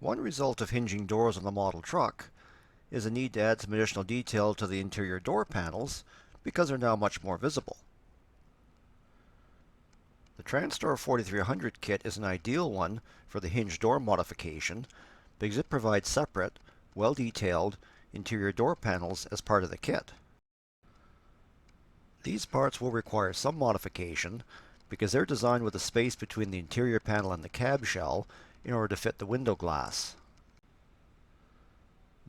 One result of hinging doors on the model truck is a need to add some additional detail to the interior door panels because they're now much more visible. The Transtar 4300 kit is an ideal one for the hinge door modification because it provides separate, well-detailed interior door panels as part of the kit. These parts will require some modification because they're designed with a space between the interior panel and the cab shell in order to fit the window glass.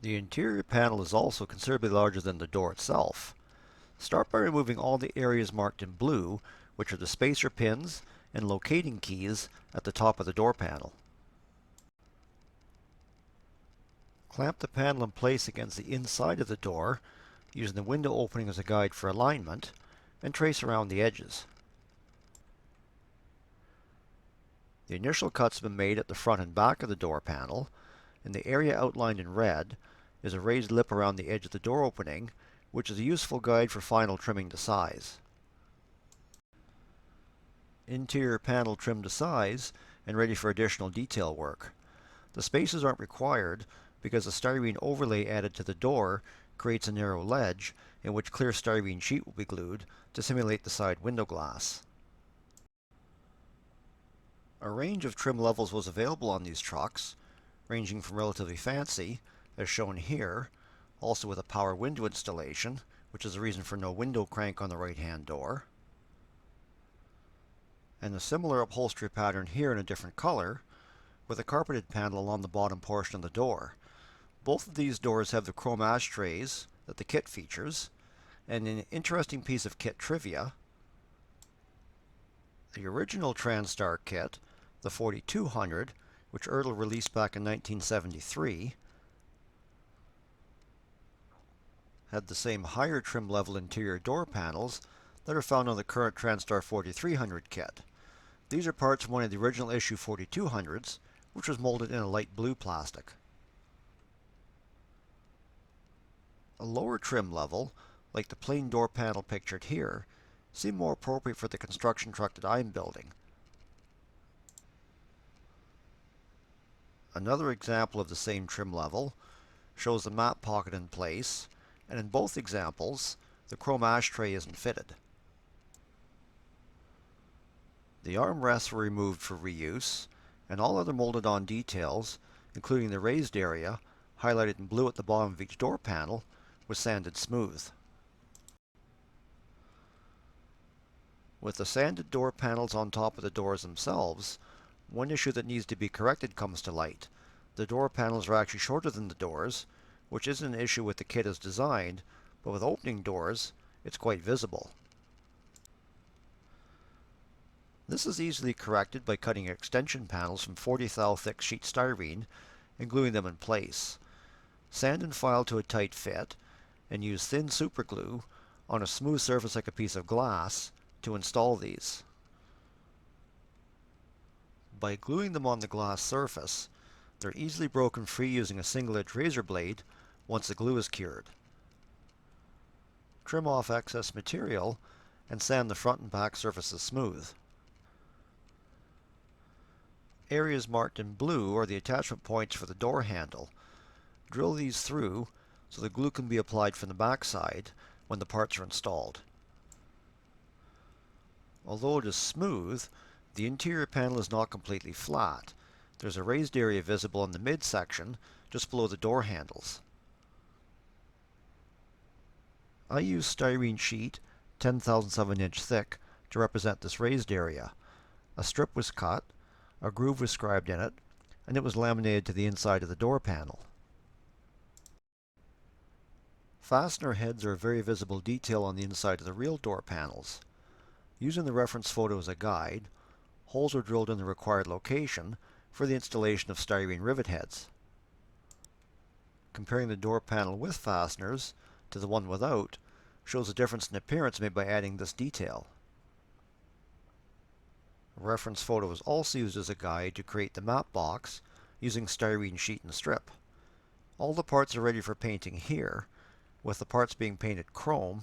The interior panel is also considerably larger than the door itself. Start by removing all the areas marked in blue, which are the spacer pins and locating keys at the top of the door panel. Clamp the panel in place against the inside of the door, using the window opening as a guide for alignment, and trace around the edges. The initial cuts have been made at the front and back of the door panel, and the area outlined in red is a raised lip around the edge of the door opening, which is a useful guide for final trimming to size. Interior panel trimmed to size and ready for additional detail work. The spaces aren't required because the styrene overlay added to the door creates a narrow ledge in which clear styrene sheet will be glued to simulate the side window glass. A range of trim levels was available on these trucks, ranging from relatively fancy, as shown here, also with a power window installation, which is the reason for no window crank on the right-hand door, and a similar upholstery pattern here in a different color, with a carpeted panel along the bottom portion of the door. Both of these doors have the chrome ashtrays that the kit features, and an interesting piece of kit trivia, the original Transtar kit, the 4200, which Ertl released back in 1973, had the same higher trim level interior door panels that are found on the current Transtar 4300 kit. These are parts from one of the original issue 4200s, which was molded in a light blue plastic. A lower trim level, like the plain door panel pictured here, seem more appropriate for the construction truck that I'm building. Another example of the same trim level shows the map pocket in place, and in both examples, the chrome ashtray isn't fitted. The armrests were removed for reuse, and all other molded-on details, including the raised area, highlighted in blue at the bottom of each door panel, was sanded smooth. With the sanded door panels on top of the doors themselves, one issue that needs to be corrected comes to light. The door panels are actually shorter than the doors, which isn't an issue with the kit as designed, but with opening doors, it's quite visible. This is easily corrected by cutting extension panels from 40 thou thick sheet styrene and gluing them in place. Sand and file to a tight fit, and use thin superglue on a smooth surface like a piece of glass to install these. By gluing them on the glass surface, they're easily broken free using a single-edged razor blade once the glue is cured. Trim off excess material and sand the front and back surfaces smooth. Areas marked in blue are the attachment points for the door handle. Drill these through so the glue can be applied from the back side when the parts are installed. Although it is smooth, the interior panel is not completely flat. There's a raised area visible in the midsection just below the door handles. I used styrene sheet 10,000ths of an inch thick to represent this raised area. A strip was cut, a groove was scribed in it, and it was laminated to the inside of the door panel. Fastener heads are a very visible detail on the inside of the real door panels. Using the reference photo as a guide, holes are drilled in the required location for the installation of styrene rivet heads. Comparing the door panel with fasteners to the one without shows a difference in appearance made by adding this detail. A reference photo is also used as a guide to create the map box using styrene sheet and strip. All the parts are ready for painting here, with the parts being painted chrome,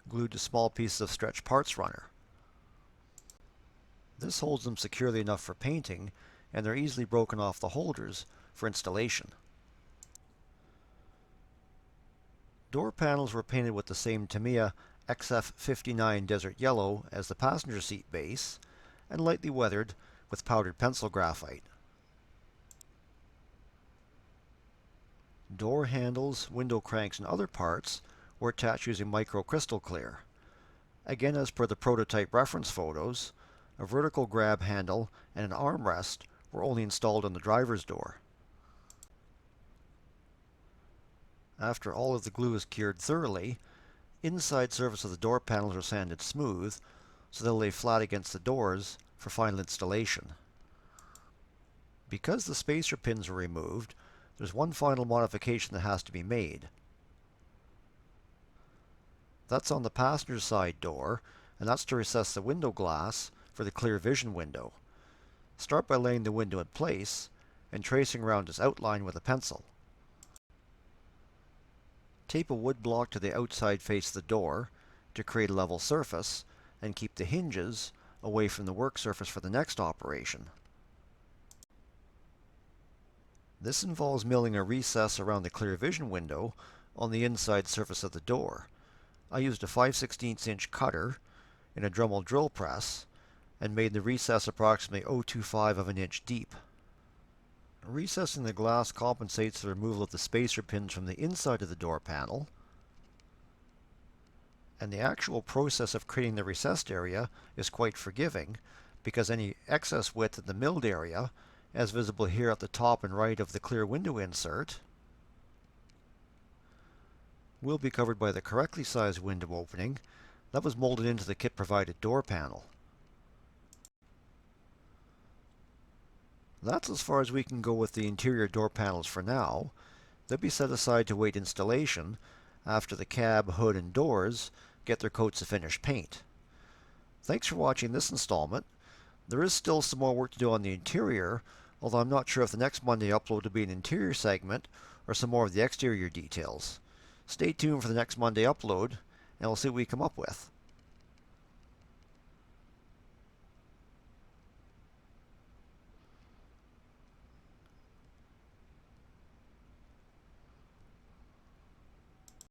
glued to small pieces of stretch parts runner. This holds them securely enough for painting and they're easily broken off the holders for installation. Door panels were painted with the same Tamiya XF59 Desert Yellow as the passenger seat base, and lightly weathered with powdered pencil graphite. Door handles, window cranks, and other parts were attached using micro Kristal Kleer. Again, as per the prototype reference photos, a vertical grab handle and an armrest were only installed on the driver's door. After all of the glue is cured thoroughly, inside surface of the door panels are sanded smooth so they'll lay flat against the doors for final installation. Because the spacer pins were removed, there's one final modification that has to be made. That's on the passenger side door, and that's to recess the window glass for the clear vision window. Start by laying the window in place and tracing around its outline with a pencil. Tape a wood block to the outside face of the door to create a level surface and keep the hinges away from the work surface for the next operation. This involves milling a recess around the clear vision window on the inside surface of the door. I used a 5/16 inch cutter in a Dremel drill press and made the recess approximately 0.25 of an inch deep. Recessing the glass compensates for the removal of the spacer pins from the inside of the door panel, and the actual process of creating the recessed area is quite forgiving because any excess width in the milled area, as visible here at the top and right of the clear window insert, will be covered by the correctly sized window opening that was molded into the kit provided door panel. That's as far as we can go with the interior door panels for now. They'll be set aside to wait installation after the cab, hood, and doors get their coats of finished paint. Thanks for watching this installment. There is still some more work to do on the interior, although I'm not sure if the next Monday upload will be an interior segment or some more of the exterior details. Stay tuned for the next Monday upload, and we'll see what we come up with.